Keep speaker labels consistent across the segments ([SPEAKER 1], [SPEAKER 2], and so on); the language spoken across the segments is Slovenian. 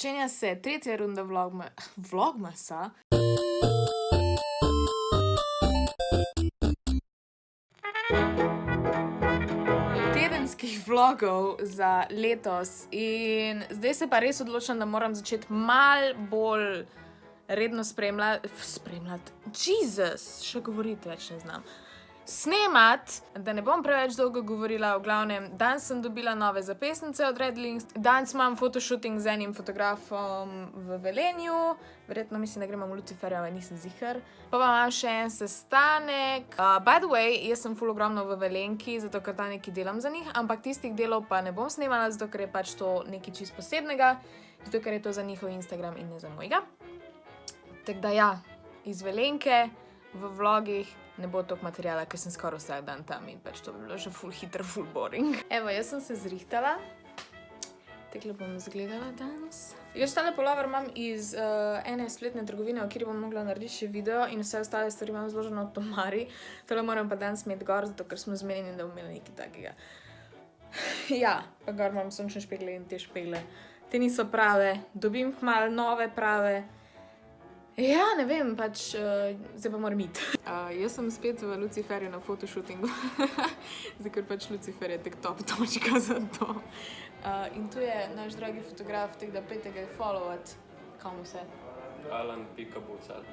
[SPEAKER 1] Začenja se tretja runda vlogmasa. Tedenskih vlogov za letos in zdaj se pa res odločam, da moram začeti malo bolj redno spremljati. Še govoriti več ne znam. Snemat, da ne bom preveč dolgo govorila, v glavnem, danes sem dobila nove zapestnice od Redlinks, danes imam fotoshooting z enim fotografom v Velenju, verjetno mislim, da gremo v Luciferja, ampak nisem ziher. Pa imam še en sestanek. By the way, jaz sem ful ogromno v Velenki, zato ker tam nekaj delam za njih, ampak tistih delov pa ne bom snemala, zato ker je pač to nekaj čisto posebnega, zato ker je to za njihov Instagram in ne za mojega. Tako da ja, iz Velenke v vlogih ne bo toliko materijala, ker sem skoraj vsak dan tam in pač to bi bilo že ful hitro, ful boring. Evo, jaz sem se zrihtala. Takole bom izgledala danes. Jaz tale pulover imam iz ene spletne trgovine, v kateri bom mogla narediti še video in vse ostale stvari imam zloženo v tomari. Tole moram pa danes imeti gor, zato ker smo zmenjeni, da bom imela nekaj takega. Ja, pa gor imam sončne špegle in te špegle. Te niso prave, dobim kmalu nove prave. Ja, ne vem, pač zdaj pa moram iti. Jaz sem spet v Luciferju na fotoshootingu, zdaj ker pač Lucifer je tak top točka za to. In tu je naš dragi fotograf, tako da pejte ga followat. Kam vse?
[SPEAKER 2] Alan.bucal.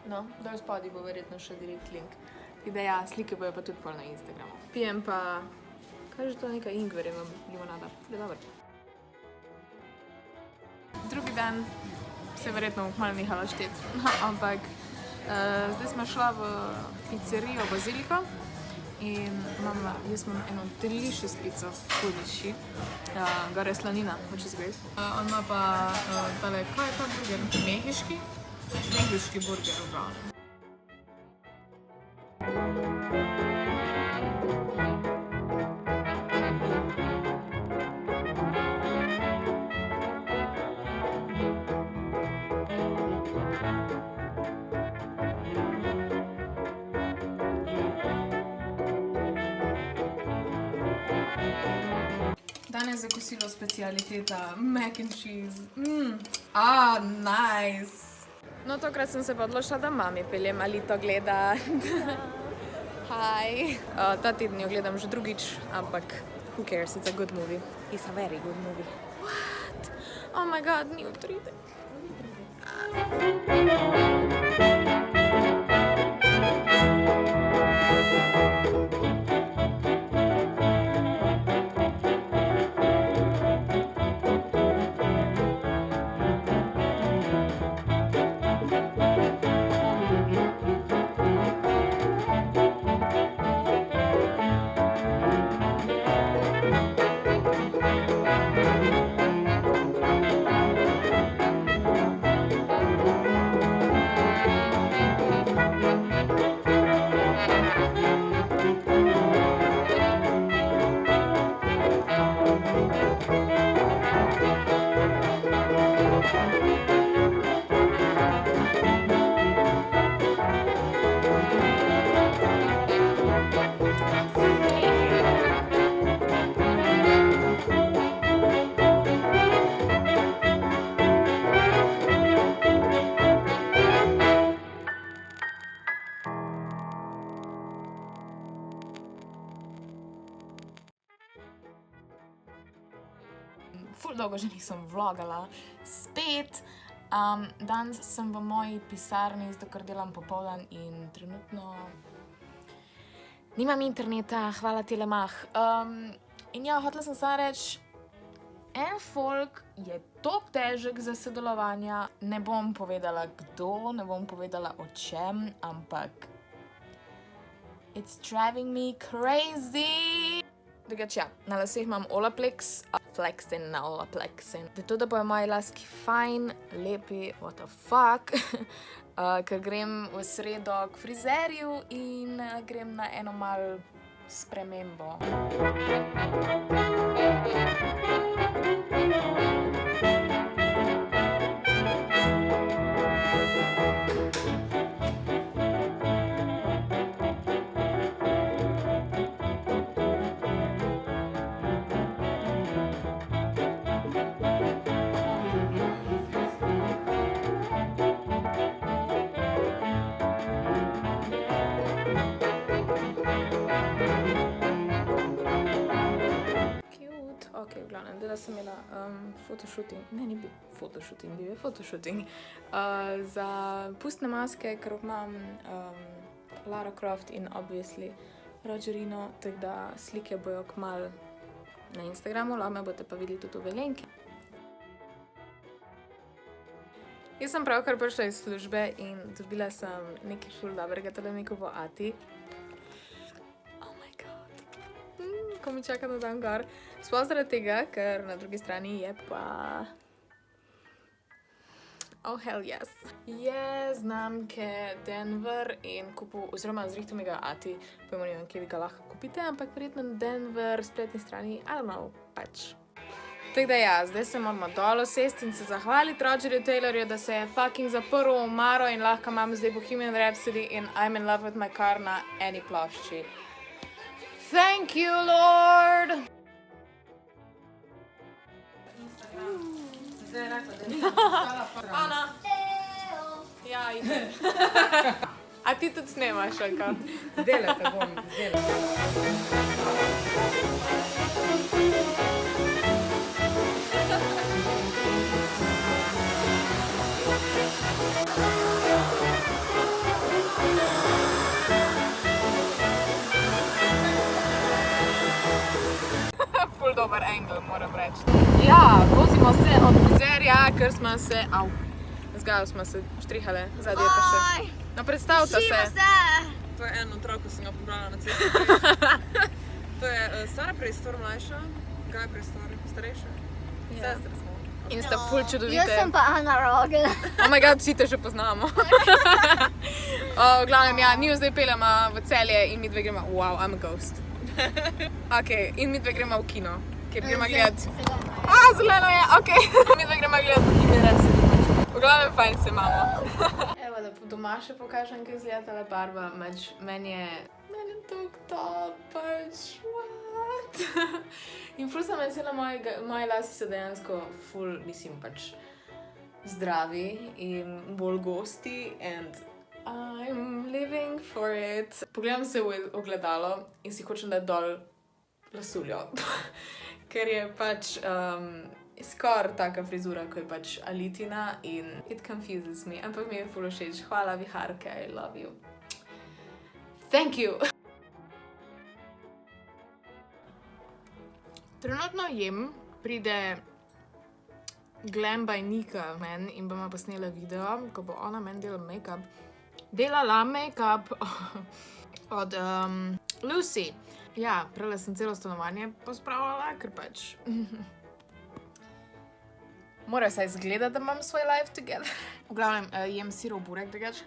[SPEAKER 1] No, dol spodaj bo verjetno še direkt link. Tako da ja, slike bojo pa tudi pol na Instagramu. Pijem pa, kaj že to, neka ingverjeva limonada. Je dober. Drugi dan se verjetno kmalu nehala šteti, ampak zdaj smo šla v pizzerijo Baziliko in jaz imam eno delicious pizzo, hudiši, gor je slanina, which is great. On ima pa tale, kaj je ta burger? Mehiški? Mehiški burger v glavnem. Danes za kosilo specialiteta mac and cheese. Nice! No, tokrat sem se pa odločila, da mami peljem Alito gledat. Hi! Ta teden jo gledam že drugič, ampak who cares, it's a good movie. It's a very good movie. What? Oh my god, ni utride. Ful dolgo že nisem vlogala. Spet, danes sem v moji pisarni, zato ker delam popoldan in trenutno nimam interneta, hvala Telemach. In ja, hotela sem samo reči, en folk je toliko težek za sodelovanja, ne bom povedala kdo, ne bom povedala o čem, ampak it's driving me crazy. Drugače ja, na laseh imam Olaplex, flexin na Olaplexin. To, da bojo moji laski fajn, lepi, what the fuck, ker grem v sredo k frizerju in grem na eno malo spremembo. dneva sem imela fotoshooting, ne, ni bil fotoshooting, bil je fotoshooting za pustne maske, ker imam Lara Croft in obviously Rogerino, tako da slike bojo kmalu na Instagramu, lahko me boste pa videli tudi v Velenki. Jaz sem pravkar prišla iz službe in dobila sem nekaj ful dobrega, tole mi kupo ati. Oh my god. Ko mi čaka, da dam gor. Sploh zaradi tega, ker na drugi strani je pa... Oh hell yes. Je znamke Denver in kupu, oziroma zrihtel mi ga ati, pojmo ne vem, kje vi ga lahko kupite, ampak verjetno na Denver spletni strani, I don't know, pač. Tako da ja, zdaj se moramo dol sesti in se zahvaliti Rogerju Taylorju, da se je fucking zaprl v omaro in lahko imam zdaj Bohemian Rhapsody in I'm in love with my car na eni plošči. Thank you, Lord! Zdaj je rekla, da ni Ana! Ja, ide. A ti tudi snemaš, ali kaj?
[SPEAKER 3] Zdajle te bom, zdajle.
[SPEAKER 1] Ful dober angle, moram reči. Ja, vozimo se od frizerja, ker smo se... Au. Zgajal smo se štrihale, zadnje pa še. No, predstavta se.
[SPEAKER 3] To je en otrok, ko sem ga pobrala na cestu. To je Sara Prestor, mlajša, Gaja Prestor, starejša. Sestre smo.
[SPEAKER 1] In sta ful čudovite.
[SPEAKER 4] Jaz sem pa Ana Rogel.
[SPEAKER 1] Oh my god, vsi te že poznamo. V glavnem, ja, njiju zdaj peljamo v Celje in mi dve gremo... Wow, I'm a ghost. Ok, in mi dve gremo v kino, kjer gremo gledat... zeleno je, ok. Mi dve gremo gledat Bohemian Rhapsody. V glavnem, fajn se imamo. Evo, da doma še pokažem, kaj izgleda tale barva. Meni je tok top, pač, what? In ful sem vesela, moji lasi so dejansko ful, mislim, pač zdravi in bolj gosti and I'm living for it. Pogledam se v ogledalo in si hočem dati dol lasuljo, ker je pač skoraj taka frizura, ko je pač Alitina in it confuses me, ampak mi je ful všeč. Hvala, viharke, I love you. Thank you! Trenutno jem, pride Glam by Nika men in bomo posnela video, ko bo ona men delala make-up od Lucy. Ja, prele sem celo stanovanje pospravljala, ker pač mora se izgledati, da imam svoj life together. V glavnem, jem sirov burek, drugač.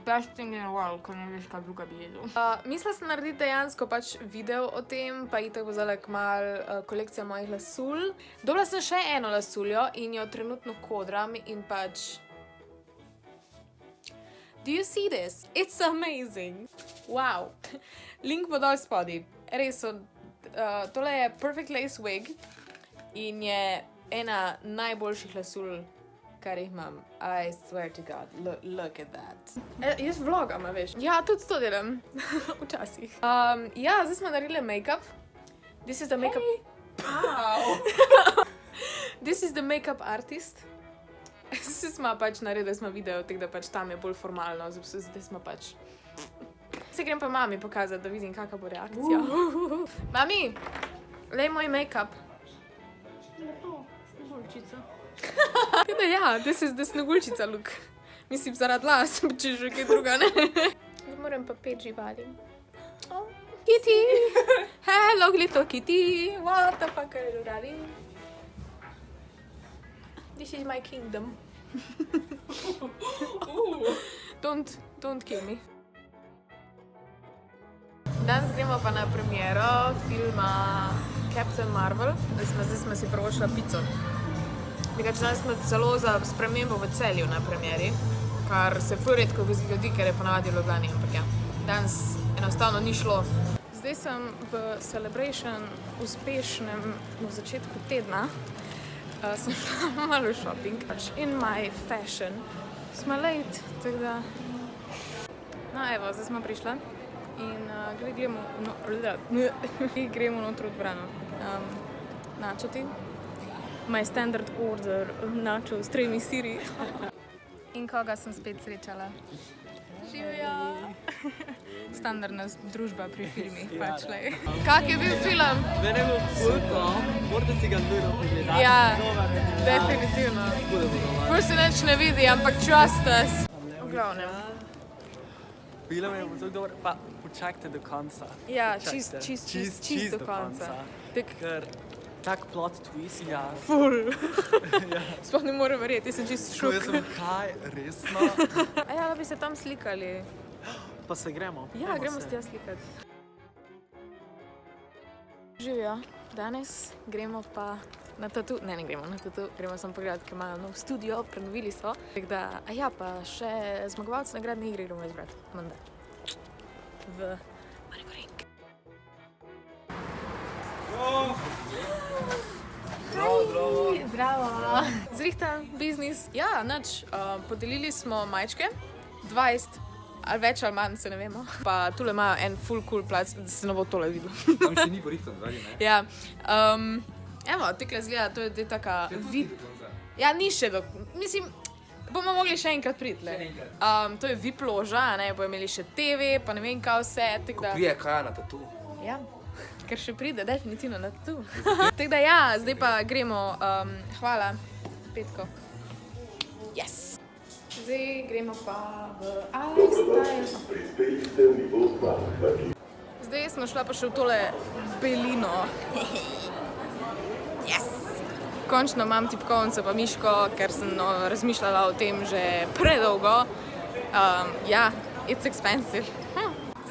[SPEAKER 1] Best thing in the world, ko ne veš, kaj druga bi jedel. Mislila sem narediti dejansko pač video o tem, pa itak bo zdaj kmalu kolekcija mojih lasul. Dobila sem še eno lasuljo in jo trenutno kodram in pač... Do you see this? It's amazing! Wow! Link bo dol spodaj. Res, tole je Perfect Lace Wig in je ena najboljših lasul, kar jih imam. I swear to God, look at that. Jaz vlogam, a veš? Ja, tudi to delam. Včasih. Ja, zdaj smo naredili make-up. This is the make-up...
[SPEAKER 3] Wow!
[SPEAKER 1] This is the make-up artist. Zdaj smo pač naredili smo video, tako da pač tam je bolj formalno. Zdaj smo pač... Se grem pa mami pokazati, da vidim, kakva bo reakcija. Mami, lej moj make-up.
[SPEAKER 4] Lepo, snegulčica.
[SPEAKER 1] Teda ja, this is the snegulčica look. Mislim, zaradi las, če že kaj druga, ne? Zdaj moram pa pet živali. Oh, Kitty! Hello, little Kitty! What the fuck are you doing? This is my kingdom. Don't kill me. Danes gremo pa na premiero filma Captain Marvel. Zdaj smo si prvošla pico. Danes smo celo za spremembo v Celju na premieri, kar se ful redko zgodi, ker je ponavadi v Ljubljani, ampak ja, danes enostavno ni šlo. Zdaj sem v Celebration uspešnem v začetku tedna. Sem šla malo shopping. In my fashion. Smo late, tako da... No, evo, zdaj smo prišla. In gremo notro v dvorano. načoti. My standard order načo s 3 siri. In koga sem spet srečala? Živijo! Standardna družba pri filmih, pač lej. Kak je bil film?
[SPEAKER 5] Mene je bil ful top, morate si ga nujno pogledati.
[SPEAKER 1] Ja,
[SPEAKER 5] Dober je bil.
[SPEAKER 1] definitivno.
[SPEAKER 5] Bude bo dober.
[SPEAKER 1] Ful se nič ne vidi, ampak trust us. V glavnem.
[SPEAKER 5] Film je bil zelo dober, pa počakajte do konca.
[SPEAKER 1] Ja,
[SPEAKER 5] Čakajte.
[SPEAKER 1] čist do konca.
[SPEAKER 5] Ker tak plot twist, ja.
[SPEAKER 1] Ful. Sploh ne morem verjeti, jaz sem čist
[SPEAKER 5] Ko
[SPEAKER 1] šok.
[SPEAKER 5] jaz sem kaj, resno?
[SPEAKER 1] A ja, da bi se tam slikali.
[SPEAKER 5] Pa se gremo.
[SPEAKER 1] Ja, gremo se tja slikati. Živijo, danes gremo pa na tatu, ne gremo na tatu, gremo samo pogledati, ker imajo nov studio, prenovili so. Tako da, a ja, pa še zmagovalce nagradne igre gremo izbrati, menda. V Mariborink. Zdravo! Zrihtan biznis. Ja, nič, podelili smo majčke, 20, ali več ali manj, se ne vemo. Pa tule imajo en full cool plac, da se ne bo tole videlo.
[SPEAKER 2] Tam še ni porihtan, zadnji, ne?
[SPEAKER 1] Ja, evo, tekle zgleda, to je taka VIP. Ja, ni še mislim, bomo mogli še enkrat priti, le. To je VIP loža, ne, bojo imeli še TV, pa ne vem kaj vse, tako da...
[SPEAKER 2] Prije kaj na tatu.
[SPEAKER 1] Ja, ker še pride definitivno na tu. Tako da ja, zdaj pa gremo, hvala, Petko. Yes! Zdaj gremo pa v iStyle. Zdaj smo šla pa še v tole belino. Yes! Končno imam tipkovnico pa miško, ker sem razmišljala o tem že predolgo. Ja, it's expensive.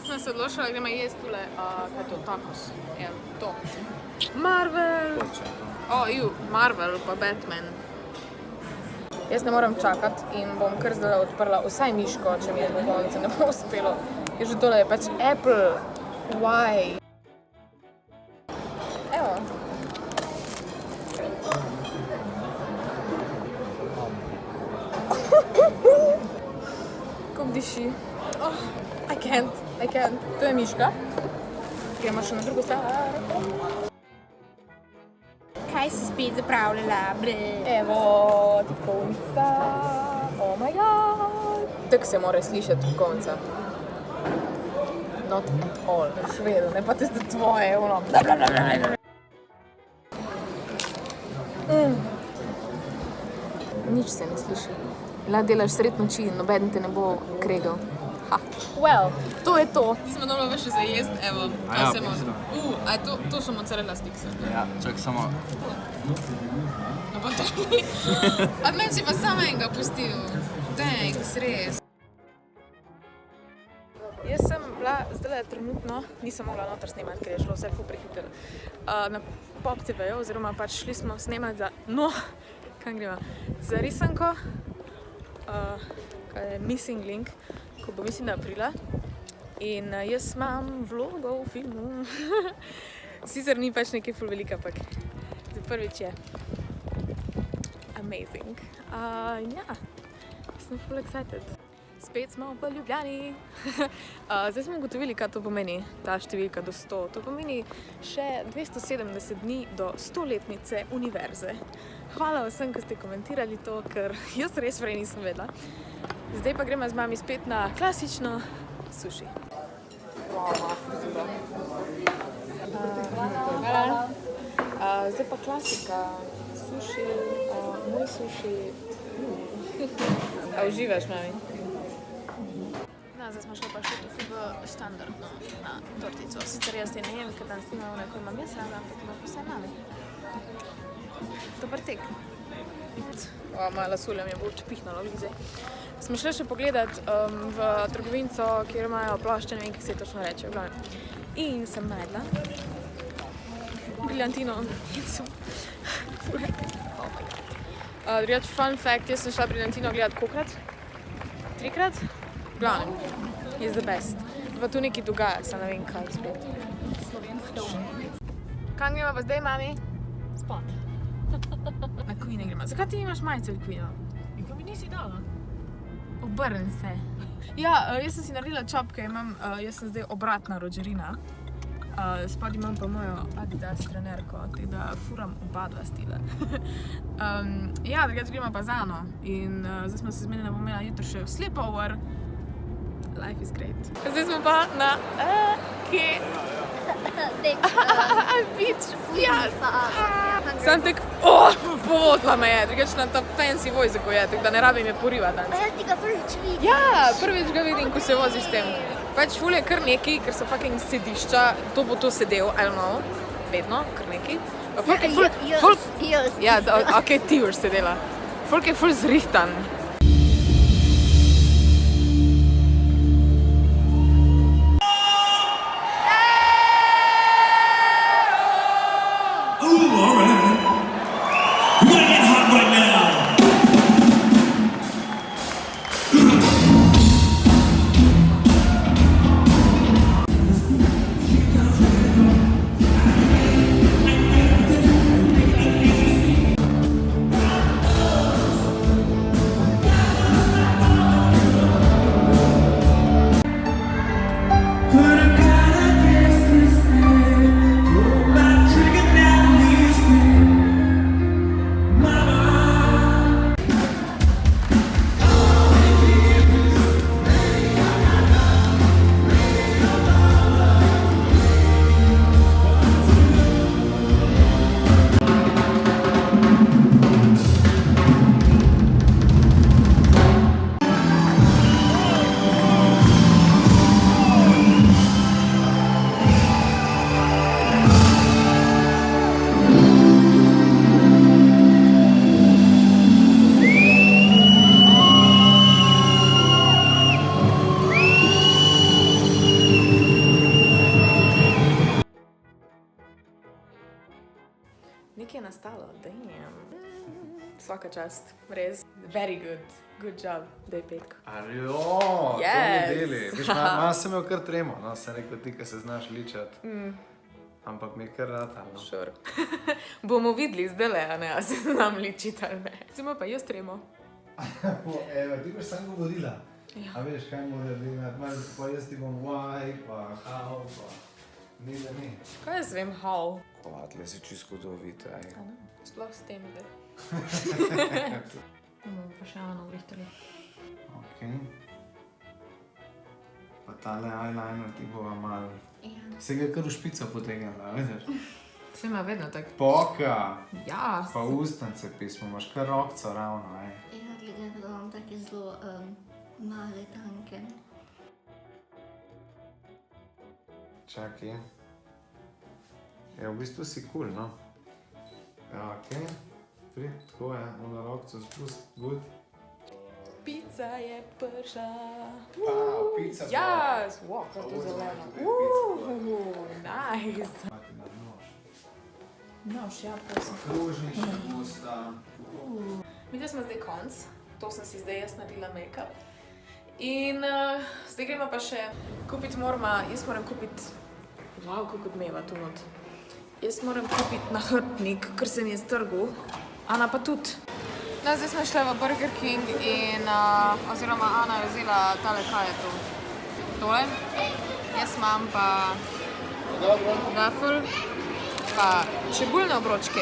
[SPEAKER 1] Zdaj sem se odločila, da gremo jesti tule, kaj je to, tacos. Ja, to. Marvel! Marvel pa Batman. Jaz ne moram čakati in bom kar zdaj odprla vsaj miško, če mi je do konca ne bo uspelo. Ker že tole je pač Apple. Why? Evo. Kako diši. Oh, I can't. To je miška. Gremo še na drugo stvar.
[SPEAKER 4] Kaj si spet zapravljala?
[SPEAKER 1] Evo, tipkovnica. Oh my god. Tako se mora slišati tipkovnica. Not at all. Še vedno, ne pa tiste tvoje, ono. Nič se ne sliši. Lahko delaš sred noči in noben te ne bo kregal. Ha. Well, to je to. Zdaj smo dobro še za jesti, evo.
[SPEAKER 2] A ja, pizda.
[SPEAKER 1] A to so mozzarella sticks.
[SPEAKER 2] Ja, čak samo.
[SPEAKER 1] No pa to. A meni si pa samo enega pustil. Thanks, res. Jaz sem bila zdaj trenutno, nisem mogla noter snemati, ker je šlo vse ful prehitro. Na Pop TV-ju, oziroma pač šli smo snemati za, kam gremo, za risanko, kaj je Missing Link, ko bo mislim, da aprila. In jaz imam vlogo v filmu. Sicer ni pač nekaj ful velika, ampak za prvič je amazing. In ja, sem ful excited. Spet smo v Ljubljani. Zdaj smo ugotovili, kaj to pomeni, ta številka do 100. To pomeni še 270 dni do 100-letnice univerze. Hvala vsem, ki ste komentirali to, ker jaz res prej nisem vedela. Zdaj pa gremo z mami spet na klasično suši. Zdaj pa klasika. Suši, moj suši. A uživaš, mami? Zdaj smo šli pa še tofu v standardno na tortico. Sicer jaz te ne jem, ker danes nima one, ko imam jaz rada, ampak ima pa vse mami. Dobar tek. Mala sulja mi je bo odpihnalo lize. Smo šli še pogledat v trgovinco, kjer imajo plošče, ne vem, kako se točno reče, v glavnem. In sem najdla briljantino. Oh my god. Drugač, fun fact, jaz sem šla briljantino gledat kolikrat? 3-krat? Glavnem, is the best. Pa tu nekaj dogaja, se ne vem kaj spet. Kam gremo pa zdaj, mami?
[SPEAKER 4] Spat.
[SPEAKER 1] Na Queen gremo. Zakaj ti imaš majico od Queena?
[SPEAKER 4] Ko mi nisi dala.
[SPEAKER 1] Obrni se. Ja, jaz sem si naredila čopke, jaz sem zdaj obratna Rogerina. Spodaj imam pa mojo Adidas trenerko, tako da furam oba dva stila. Ja, drugače gremo pa za Ano in zdaj smo se zmenili, da bomo imeli jutri še sleepover. Life is great. Zdaj smo pa na... kje? Beach, yes! Sam tek... povotila me je, drugače na ta fancy vojzeko je, tako da ne rabim je porivati danes.
[SPEAKER 4] Ja, ti ga prvič vidim.
[SPEAKER 1] Ja, prvič ga vidim, ko se voziš s tem. Pač ful je kar neki, ker so fucking sedišča, to bo to sedel, I don't know, vedno, kar neki. Ja, ok, ti boš sedela. Folk je ful zrihtan.
[SPEAKER 6] Ooh, all right. We're gonna get hot right now. Put a gun against this man. Pull my trigger now, listen. Mama.
[SPEAKER 1] Nekaj je nastalo, damn. Svaka čast, res. Very good, good job, da je petko.
[SPEAKER 7] Arjo,
[SPEAKER 1] Yes.
[SPEAKER 7] to mi deli. Viš, malo sem imel kar tremo, no, sem rekel ti, ki se znaš ličati. Ampak mi je kar rata, no.
[SPEAKER 1] Sure. Bomo videli zdajle, a ne, a se znam ličiti ali ne. Zdaj pa jaz tremo.
[SPEAKER 7] Evo, ti boš sam govorila.
[SPEAKER 1] Ja.
[SPEAKER 7] A veš, kaj mora delati, malo, pa jaz ti bom why, pa how, pa ni da ni.
[SPEAKER 1] Kaj jaz vem, how?
[SPEAKER 7] Kovatle si čisto dovite, aj.
[SPEAKER 1] A ne? Sploh s tem, da. Bomo pa še Ano vrihtali.
[SPEAKER 7] Ok. Pa tale eyeliner ti bova malo. Se ga kar v špico potegnila, vidiš?
[SPEAKER 1] Vse ima vedno tako.
[SPEAKER 7] Poka,
[SPEAKER 1] Ja,
[SPEAKER 7] pa ustance pismo, imaš kar rokco ravno, aj.
[SPEAKER 4] Ja, glede, da imam take zelo male tanke.
[SPEAKER 7] Čakaj. Ja, v bistvu si cool, no. Ja, ok. Tako je, ono rokco spust, good.
[SPEAKER 1] Pica je prša.
[SPEAKER 7] Pica
[SPEAKER 1] Ja, wow, kaj to zeleno. Nice.
[SPEAKER 7] Mati na nož.
[SPEAKER 1] Nož, ja, prosim.
[SPEAKER 7] Kružnične usta.
[SPEAKER 1] Mi smo zdaj konc, to sem si zdaj jaz naredila make-up. In zdaj gremo pa še kupiti moramo, jaz moram kupiti, wow, kako odmeva tu not. Jaz moram kupiti nahrbtnik, ker sem je strgal, Ana pa tudi. No, zdaj smo šli v Burger King in, oziroma Ana je vzela tale, kaj je to? Tole. Jaz imam pa waffle, pa čebulne obročke.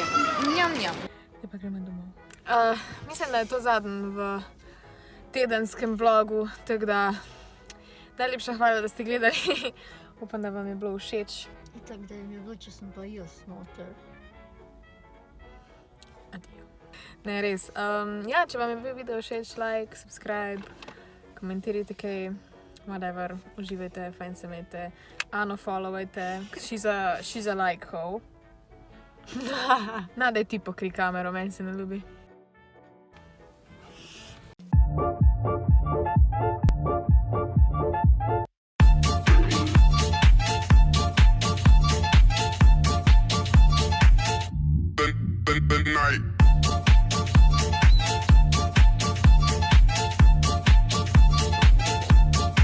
[SPEAKER 1] Njam, njam. Zdaj pa gremo domov. Mislim, da je to zadnji v tedenskem vlogu, tako da najlepša hvala, da ste gledali. Upam, da vam je bilo všeč.
[SPEAKER 4] Tako da mi je bilo, če sem pa jaz noter.
[SPEAKER 1] Adijo. Ne, res. Ja, če vam je bil video všeč, like, subscribe, komentirajte kaj, whatever, uživajte, fajn se imejte, Ano followajte, she's a like hoe. Nadaj ti pokri kamero, meni se ne ljubi.